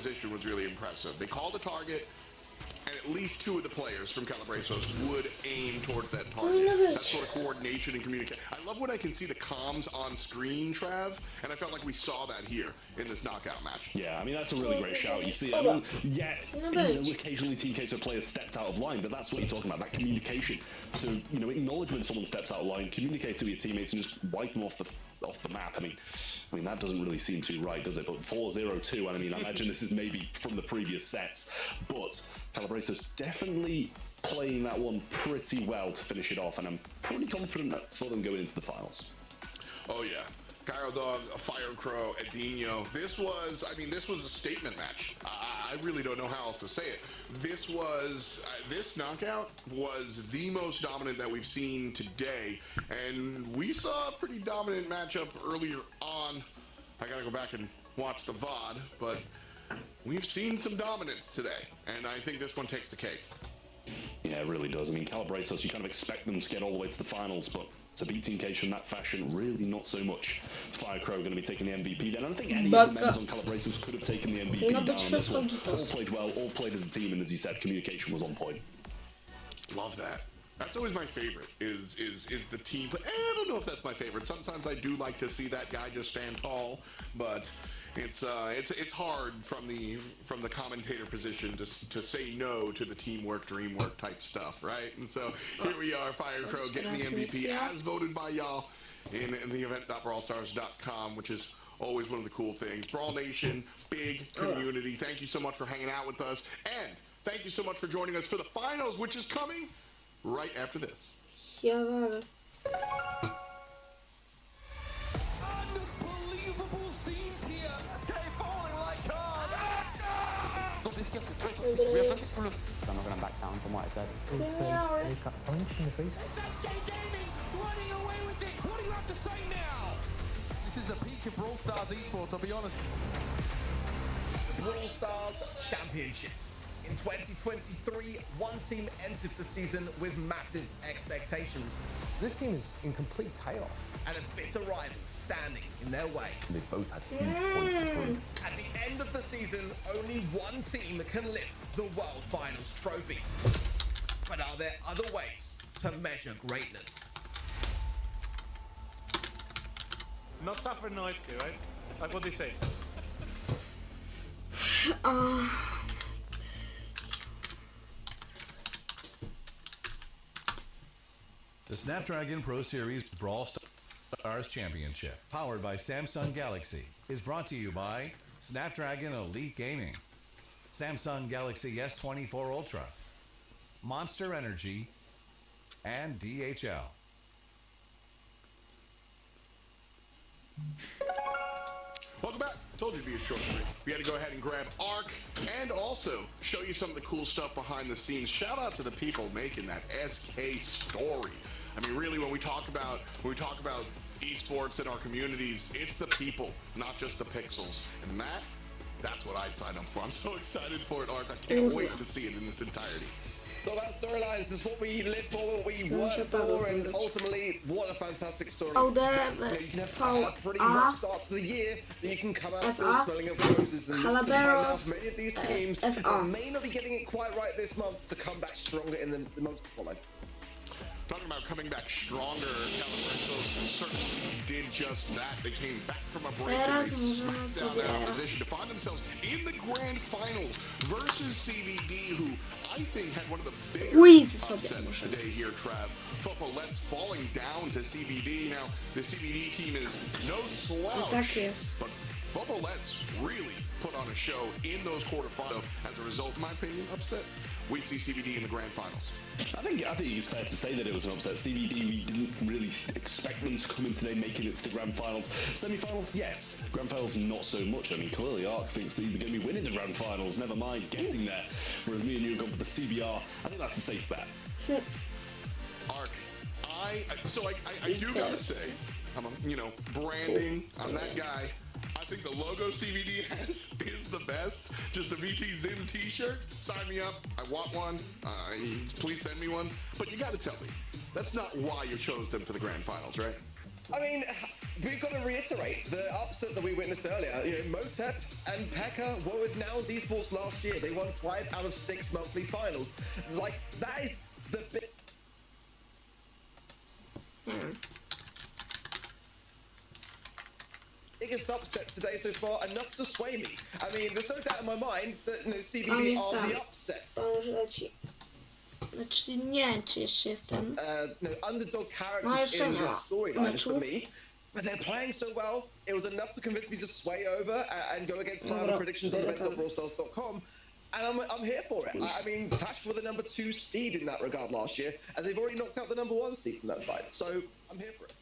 position was really impressive. They called a target, and at least 2 of the players from Calabresos would aim towards that target. That sort of coordination and communication. I love when I can see the comms on screen, Trav, and I felt like we saw that here in this knockout match. Yeah, I mean, that's a really great shout. You see, I mean, yeah, occasionally Team Queso players stepped out of line, but that's what you're talking about, that communication. To, acknowledge when someone steps out of line, communicate to your teammates, and just wipe them off the map. I mean, that doesn't really seem too right, does it? But 4-0-2, and I mean, I imagine this is maybe from the previous sets, but Calabresos definitely playing that one pretty well to finish it off, and I'm pretty confident for them going into the finals. Oh yeah. Cairo Dog, Fire Crow, Edinho. This was a statement match. I really don't know how else to say it. This knockout was the most dominant that we've seen today, and we saw a pretty dominant matchup earlier on. I gotta go back and watch the VOD, but we've seen some dominance today, and I think this one takes the cake. Yeah, it really does. I mean, Calabresos, you kind of expect them to get all the way to the finals, but to beat Team Queso in that fashion, really not so much. Firecrow going to be taking the MVP down. I don't think any of the members on Calabresos could have taken the MVP down on this one. All played well, all played as a team, and as you said, communication was on point. Love that. That's always my favorite, is the team play. I don't know if that's my favorite. Sometimes I do like to see that guy just stand tall, but it's hard from the commentator position to say no to the teamwork, dreamwork type stuff, right? And so here we are, Firecrow getting the MVP as voted by y'all in the event.brawlstars.com, which is always one of the cool things. Brawl Nation, big community. Thank you so much for hanging out with us, and thank you so much for joining us for the finals, which is coming right after this. Yeah. Unbelievable scenes here. SK falling like cards. I'm not going to back down from what I said. It's SK Gaming running away with it. What do you have to say now? This is the peak of Brawl Stars esports, I'll be honest. Brawl Stars Championship. In 2023, one team entered the season with massive expectations. This team is in complete chaos. And a bitter rival standing in their way. They both had huge points to prove. At the end of the season, only one team can lift the World Finals trophy. But are there other ways to measure greatness? Not suffering noise, right? Like what they say. The Snapdragon Pro Series Brawl Stars Championship, powered by Samsung Galaxy, is brought to you by Snapdragon Elite Gaming, Samsung Galaxy S24 Ultra, Monster Energy, and DHL. Welcome back. Told you to be a short break. We had to go ahead and grab Arc and also show you some of the cool stuff behind the scenes. Shout out to the people making that SK story. I mean, really, when we talk about esports in our communities, it's the people, not just the pixels. And that's what I signed up for. I'm so excited for it, Arc. I can't wait to see it in its entirety. So that storylines, this is what we live for, what we work for, and ultimately, what a fantastic story. Oh, you can have pretty rough starts to the year, but you can come out still smelling of roses, and this is the time now for many of these teams that may not be getting it quite right this month to come back stronger in the months to follow. Talking about coming back stronger, Calabresos certainly did just that. They came back from a break and they smacked down their opposition to find themselves in the grand finals versus CBD, who I think had one of the biggest upsets today here, Trav. Fofolet's falling down to CBD. Now, the CBD team is no slouch, but Fofolet's really put on a show in those quarterfinals. As a result, in my opinion, upset. We see CBD in the grand finals. I think it's fair to say that it was an upset. CBD, we didn't really expect them to come in today making it to the grand finals. Semi-finals, yes. Grand finals, not so much. I mean, clearly Arc thinks that they're going to be winning the grand finals, never mind getting there. Whereas me and you have gone for the CBR. I think that's a safe bet. Arc, I do gotta say, branding, I'm that guy. I think the logo CBD has is the best. Just the VT Zim t-shirt. Sign me up. I want one. Please send me one. But you got to tell me, that's not why you chose them for the grand finals, right? I mean, we've got to reiterate the upset that we witnessed earlier. You know, Motep and Pekka were with Now Esports last year. They won 5 out of 6 monthly finals. Like, that is the big... biggest upset today so far, enough to sway me. I mean, there's no doubt in my mind that, you know, CBD are the upset. To już leci. Znaczy nie, czy jeszcze jest ten. No, underdog characters in this storyline for me. But they're playing so well, it was enough to convince me to sway over and go against my other predictions on event.brawlstars.com. And I'm here for it. I mean, Clash were the number 2 seed in that regard last year, and they've already knocked out the number 1 seed from that side. So I'm here for it.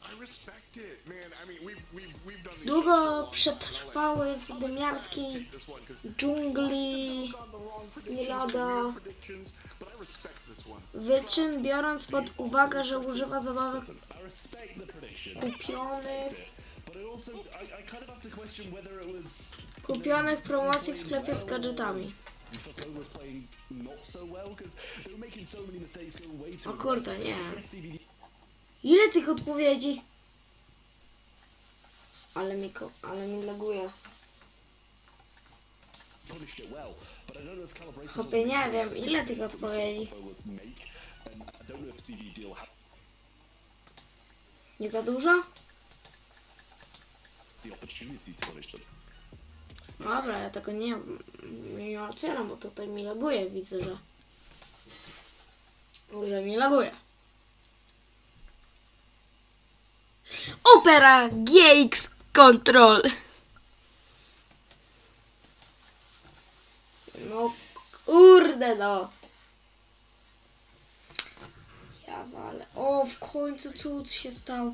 I respect it, man. I mean, we've done these Długo przetrwały w zadymiarskiej dżungli nie lada wyczyn, biorąc pod uwagę, że używa zabawek kupionych w promocji w sklepie z gadżetami. O kurde, nie. Ile tych odpowiedzi? Ale mi laguje. Chłopie, nie wiem, ile tych odpowiedzi? Nie za dużo? Dobra, ja tego nie otwieram, bo tutaj mi laguje, widzę, że mi laguje. Opera GX Control. No kurde no. Ja walę. O, w końcu cud się stał.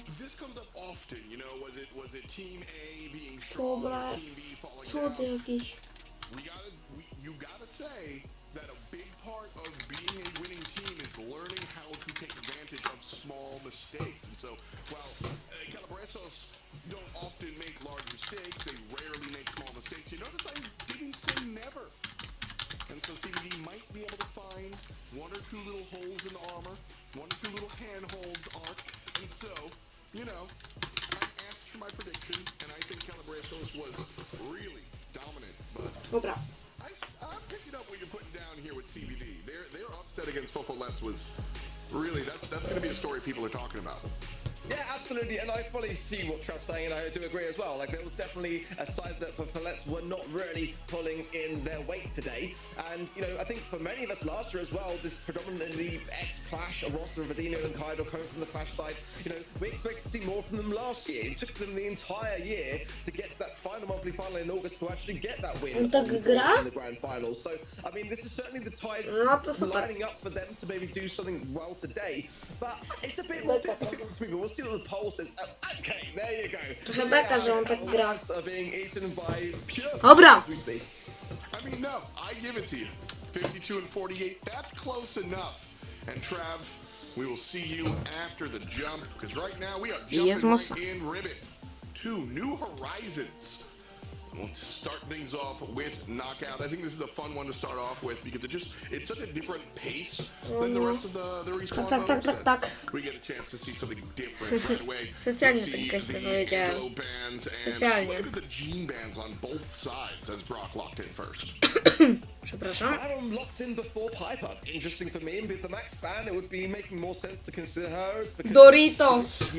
Dobra, cud jakiś. That a big part of being a winning team is learning how to take advantage of small mistakes. And so, while Calabresos don't often make large mistakes, they rarely make small mistakes. You notice I didn't say never. And so CBD might be able to find 1 or 2 little holes in the armor, 1 or 2 little handholds arc. And so, you know, I asked for my prediction, and I think Calabresos was really dominant. But I'm picking up what you're putting down here with CBD. Their upset against Fofolets was really, that's going to be a story people are talking about. Yeah, absolutely, and I fully see what Trev's saying, and I do agree as well. Like, there was definitely a side that Fofolets were not really pulling in their weight today. And, you know, I think for many of us last year as well, this predominantly ex-Clash, a roster of Adino and Kaido coming from the Clash side, you know, we expected to see more from them last year. It took them the entire year to get to that final monthly final in August to actually get that win in the grand finals. So, I mean, this is certainly the tides lining up for them to maybe do something well today. But it's a bit more difficult to me, but we'll see what the poll says. Okay, there you go. Trochę beka, że on tak gra. Dobra. I mean, no, I give it to you. 52 and 48, that's close enough. And Trav, we will see you after the jump, because right now we are jumping right in ribbon to New Horizons. We'll start things off with Knockout. I think this is a fun one to start off with because it's such a different pace than the rest of the respawn modes. We get a chance to see something different right away. Specjalnie tak też to powiedziałem. Specjalnie. Look at the gene bands on both sides as Brock locked in first. Przepraszam. Baron locked in before Piper. Interesting for me. And with the max ban, it would be making more sense to consider her as because Doritos.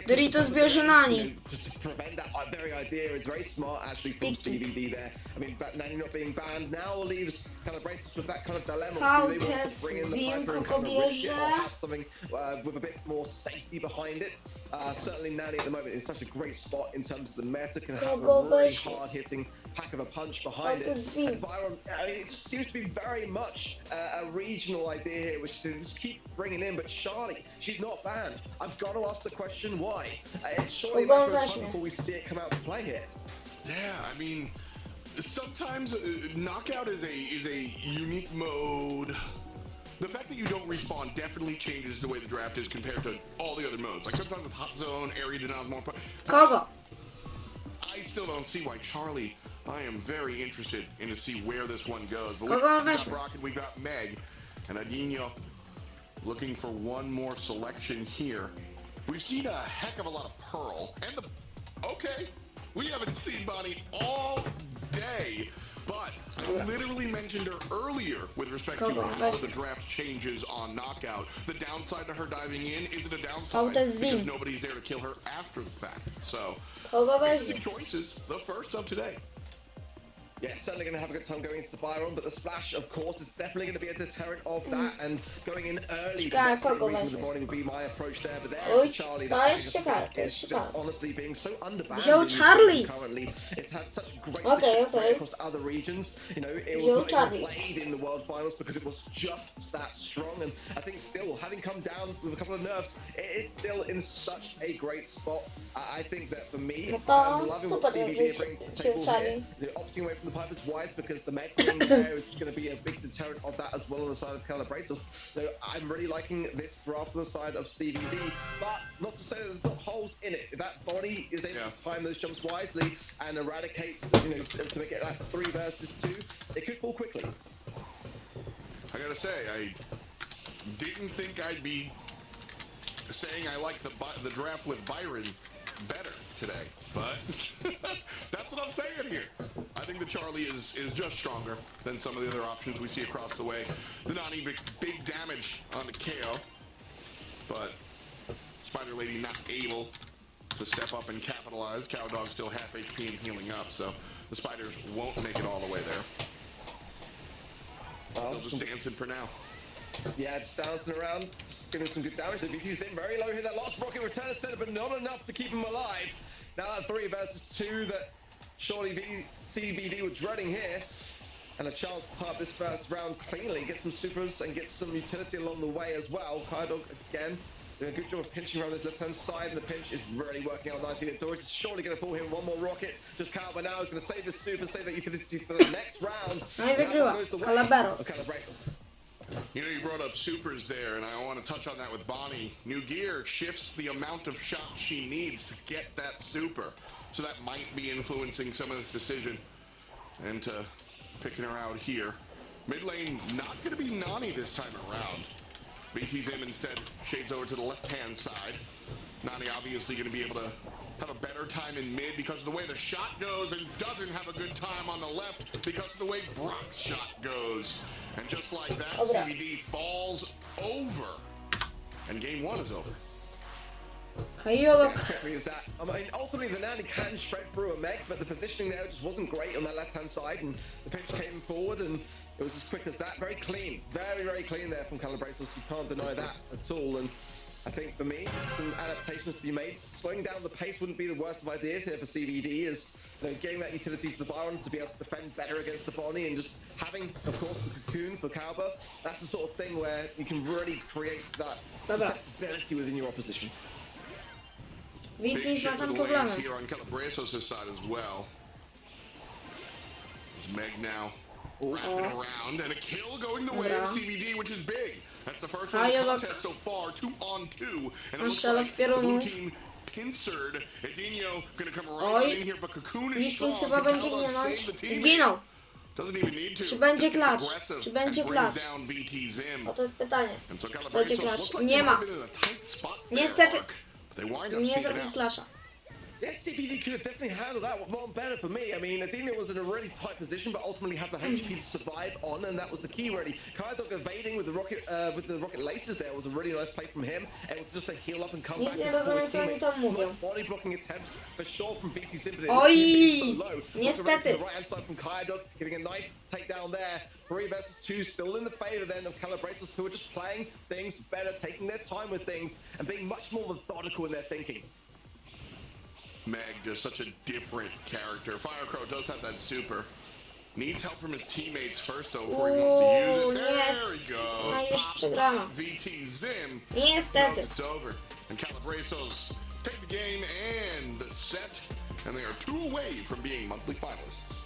Doritos bierze na nie. To prevent that very idea, it's very smart actually from CBD there. I mean, Nani not being banned now leaves Calabresos with that kind of dilemma. Do they want to bring in the Piper and kind of risk it or have something with a bit more safety behind it? Certainly Nani at the moment is such a great spot in terms of the meta, can have a really hard-hitting pack of a punch behind it. And Byron, I mean, it just seems to be very much a regional idea here, which they just keep bringing in. But Charlie, she's not banned. I've got to ask the question why. It's surely a matter of time before we see it come out to play here. Yeah, I mean, sometimes Knockout is a unique mode. The fact that you don't respawn definitely changes the way the draft is compared to all the other modes. Like sometimes with Hot Zone, Area Denial is more important. I still don't see why Charlie. I am very interested in to see where this one goes. But we've got Brock and we've got Meg and Adino looking for one more selection here. We've seen a heck of a lot of Pearl, and okay, we haven't seen Bonnie all day, but I literally mentioned her earlier with respect to how the draft changes on Knockout. The downside to her diving in isn't a downside because nobody's there to kill her after the fact. So, interesting choices, the first of today. Yeah, certainly going to have a good time going into the Byron, but the splash, of course, is definitely going to be a deterrent of that, and going in early with the morning would be my approach there, but there's Charlie. That is just honestly being so underbanned currently. It's had such great success across other regions. You know, it was not even played in the World Finals because it was just that strong, and I think still, having come down with a couple of nerfs, it is still in such a great spot. I think that for me, I'm loving what CBD brings to the table here. Opting away from the pipe is wise because the Meg being there is going to be a big deterrent of that as well on the side of Calabrasos. So I'm really liking this draft on the side of CBD, but not to say that there's not holes in it. If that body is able to time those jumps wisely and eradicate, you know, to make it that 3 versus 2, it could fall quickly. I gotta say, I didn't think I'd be saying I like the draft with Byron better today, but that's what I'm saying here. I think the Charlie is just stronger than some of the other options we see across the way. The Nani big damage on the KO, but Spider Lady not able to step up and capitalize. Cowdog still half HP and healing up, so the Spiders won't make it all the way there. They'll just dancing for now. Yeah, just dancing around, just getting some good damage. The VT's in very low here. That last rocket return center, but not enough to keep him alive. Now that 3 versus 2 that surely CBD were dreading here, and a chance to tie up this first round cleanly, get some supers and get some utility along the way as well. Kaidog again doing a good job of pinching around this left-hand side, and the pinch is really working out nicely. Doris is surely going to fall him one more rocket. Just Calvin now is going to save his super, save that utility for the next round. Calabrasos. You know, you brought up supers there, and I want to touch on that with Bonnie. New gear shifts the amount of shots she needs to get that super. So that might be influencing some of this decision into picking her out here. Mid lane, not going to be Nani this time around. BT's in instead, shades over to the left-hand side. Nani obviously going to be able to have a better time in mid because of the way the shot goes, and doesn't have a good time on the left because of the way Brock's shot goes. And just like that, CBD falls over, and game 1 is over. Is that, I mean, ultimately the Nani can shred through a mech, but the positioning there just wasn't great on that left-hand side, and the pinch came forward, and it was as quick as that. Very clean, very clean there from Calabrasos. You can't deny that at all. And I think for me, some adaptations to be made. Slowing down the pace wouldn't be the worst of ideas here for CBD, is, you know, getting that utility to the Byron to be able to defend better against the Bonnie, and just having, of course, the cocoon for Kalba. That's the sort of thing where you can really create that susceptibility within your opposition. Big shift of the lanes here on Calabrasos' side as well. It's Meg now wrapping around, and a kill going the way of CBD, which is big. That's the first one of the contest so far, 2-on-2. And it looks like the blue team pincered. Edinho gonna come right in here, but Cocoon is strong. Chyba będzie ginąć. Zginął. Doesn't even need to. Czy będzie klacz? Czy będzie klacz? O, to jest pytanie. Będzie klacz. Nie ma. Niestety. Nie zrobił klasza. Yeah, CBD could have definitely handled that one better for me. I mean, Adina was in a really tight position, but ultimately had the HP to survive on, and that was the key, really. Kaidog evading with the rocket laces there was a really nice play from him. It was just to heal up and come back. Body blocking attempts for sure from BT Simply. Oj! Niestety. The right-hand side from Kaidog, getting a nice takedown there. 3 versus 2, still in the favor then of Calabrasos, who are just playing things better, taking their time with things, and being much more methodical in their thinking. Meg, just such a different character. Firecrow does have that super. Needs help from his teammates first, though, before he wants to use it. There he goes. No już przegrano. VT Zim. Niestety. It's over. And Calabrasos take the game and the set, and they are 2 away from being monthly finalists.